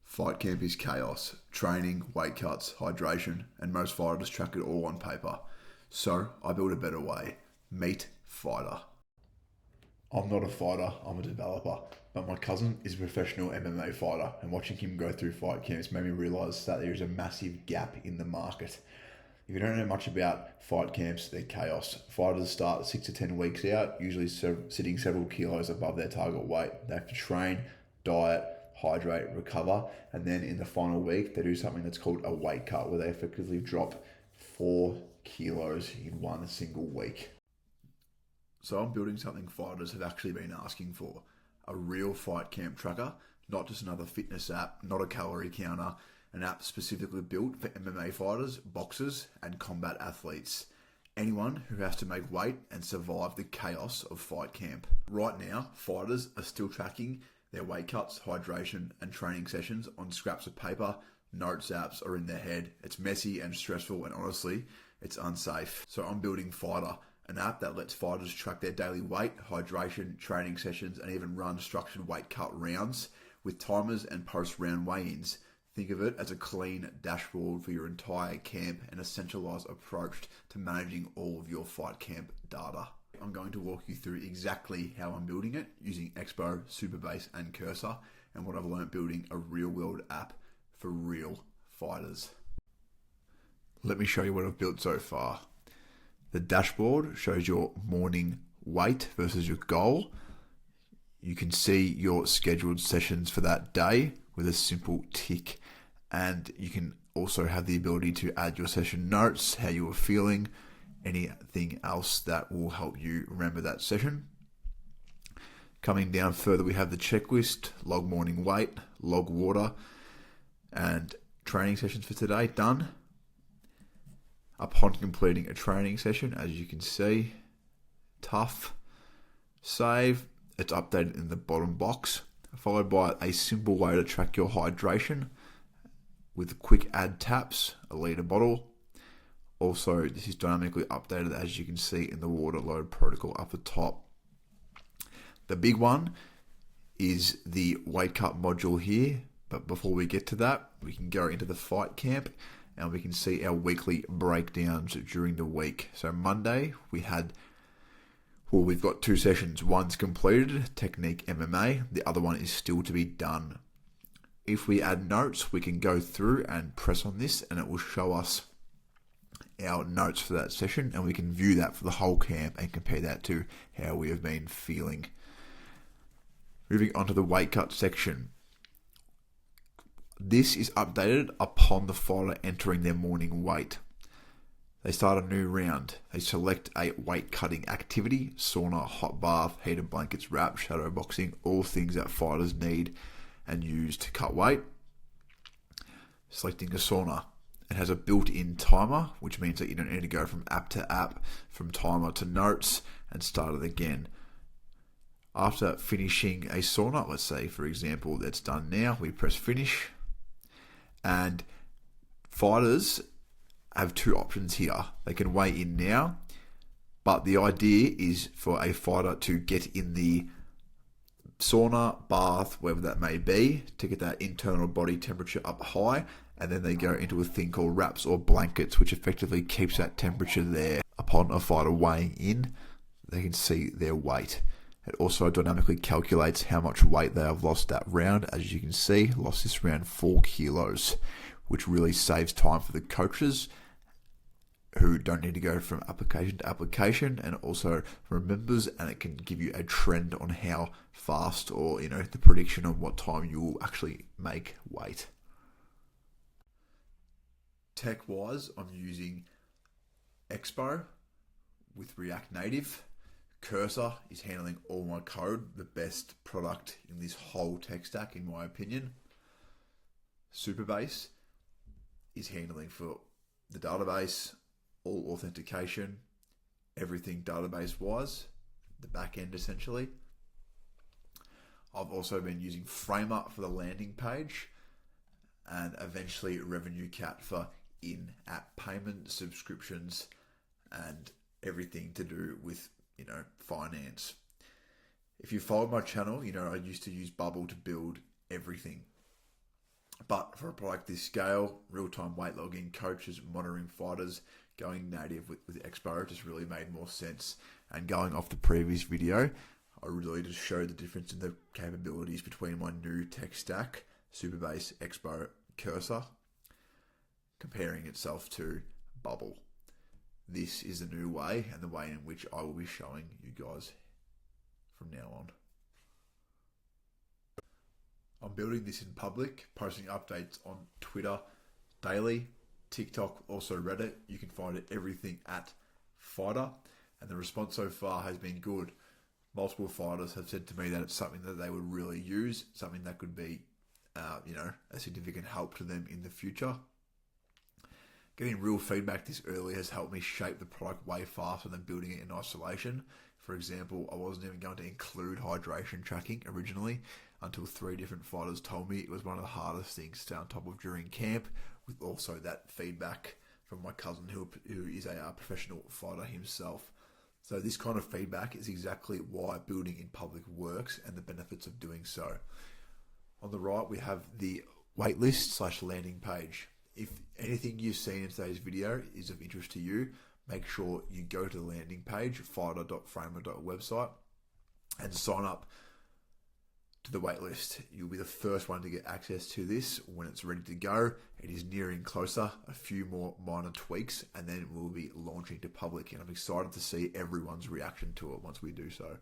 Fight camp is chaos. Training, weight cuts, hydration, and most fighters track it all on paper. So I built a better way. Meet Fighterr. I'm not a fighter, I'm a developer, but my cousin is a professional MMA fighter, and watching him go through fight camps made me realise that there is a massive gap in the market. If you don't know much about fight camps, they're chaos. Fighters start 6 to 10 weeks out, usually sitting several kilos above their target weight. They have to train, diet, hydrate, recover, and then in the final week, they do something that's called a weight cut, where they effectively drop 4 kilos in one single week. So I'm building something fighters have actually been asking for. A real fight camp tracker, not just another fitness app, not a calorie counter, an app specifically built for MMA fighters, boxers, and combat athletes. Anyone who has to make weight and survive the chaos of fight camp. Right now, fighters are still tracking their weight cuts, hydration, and training sessions on scraps of paper, notes apps, or in their head. It's messy and stressful, and honestly, it's unsafe. So I'm building Fighterr, an app that lets fighters track their daily weight, hydration, training sessions, and even run structured weight cut rounds with timers and post-round weigh-ins. Think of it as a clean dashboard for your entire camp and a centralized approach to managing all of your fight camp data. I'm going to walk you through exactly how I'm building it using Expo, Supabase, and Cursor, and what I've learned building a real-world app for real fighters. Let me show you what I've built so far. The dashboard shows your morning weight versus your goal. You can see your scheduled sessions for that day with a simple tick. And you can also have the ability to add your session notes, how you were feeling, anything else that will help you remember that session. Coming down further, we have the checklist, log morning weight, log water, and training sessions for today done. Upon completing a training session, as you can see, tough, save, it's updated in the bottom box, followed by a simple way to track your hydration with quick add taps, a litre bottle. Also, this is dynamically updated, as you can see in the water load protocol up the top. The big one is the weight cut module here, but before we get to that, we can go into the fight camp and we can see our weekly breakdowns during the week. So Monday, we've got 2 sessions. One's completed, Technique MMA. The other one is still to be done. If we add notes, we can go through and press on this and it will show us our notes for that session, and we can view that for the whole camp and compare that to how we have been feeling. Moving on to the weight cut section. This is updated upon the fighter entering their morning weight. They start a new round. They select a weight cutting activity: sauna, hot bath, heated blankets, wrap, shadow boxing, all things that fighters need and use to cut weight. Selecting a sauna. It has a built-in timer, which means that you don't need to go from app to app, from timer to notes, and start it again. After finishing a sauna, let's say, for example, that's done now, we press finish. And fighters have 2 options here. They can weigh in now, but the idea is for a fighter to get in the sauna, bath, wherever that may be, to get that internal body temperature up high, and then they go into a thing called wraps or blankets, which effectively keeps that temperature there. Upon a fighter weighing in, they can see their weight. It also dynamically calculates how much weight they have lost that round. As you can see, lost this round 4 kilos, which really saves time for the coaches who don't need to go from application to application, and also remembers, and it can give you a trend on how fast, or the prediction on what time you will actually make weight. Tech-wise, I'm using Expo with React Native. Cursor is handling all my code, the best product in this whole tech stack in my opinion. Supabase is handling for the database, all authentication, everything database-wise, the back end essentially. I've also been using Framer for the landing page, and eventually Revenue Cat for in-app payment, subscriptions, and everything to do with finance. If you followed my channel, I used to use Bubble to build everything. But for a product this scale, real-time weight logging, coaches monitoring fighters, going native with Expo just really made more sense. And going off the previous video, I really just showed the difference in the capabilities between my new tech stack, Supabase, Expo, Cursor, comparing itself to Bubble. This is the new way, and the way in which I will be showing you guys from now on. I'm building this in public, posting updates on Twitter daily, TikTok, also Reddit. You can find it everything at Fighterr, and the response so far has been good. Multiple fighters have said to me that it's something that they would really use, something that could be, a significant help to them in the future. Getting real feedback this early has helped me shape the product way faster than building it in isolation. For example, I wasn't even going to include hydration tracking originally until 3 different fighters told me it was one of the hardest things to stay on top of during camp, with also that feedback from my cousin who is a professional fighter himself. So this kind of feedback is exactly why building in public works and the benefits of doing so. On the right, we have the waitlist / landing page. If anything you've seen in today's video is of interest to you, make sure you go to the landing page, fighterr.framer.website, and sign up to the waitlist. You'll be the first one to get access to this when it's ready to go. It is nearing closer, a few more minor tweaks, and then we'll be launching to public. And I'm excited to see everyone's reaction to it once we do so.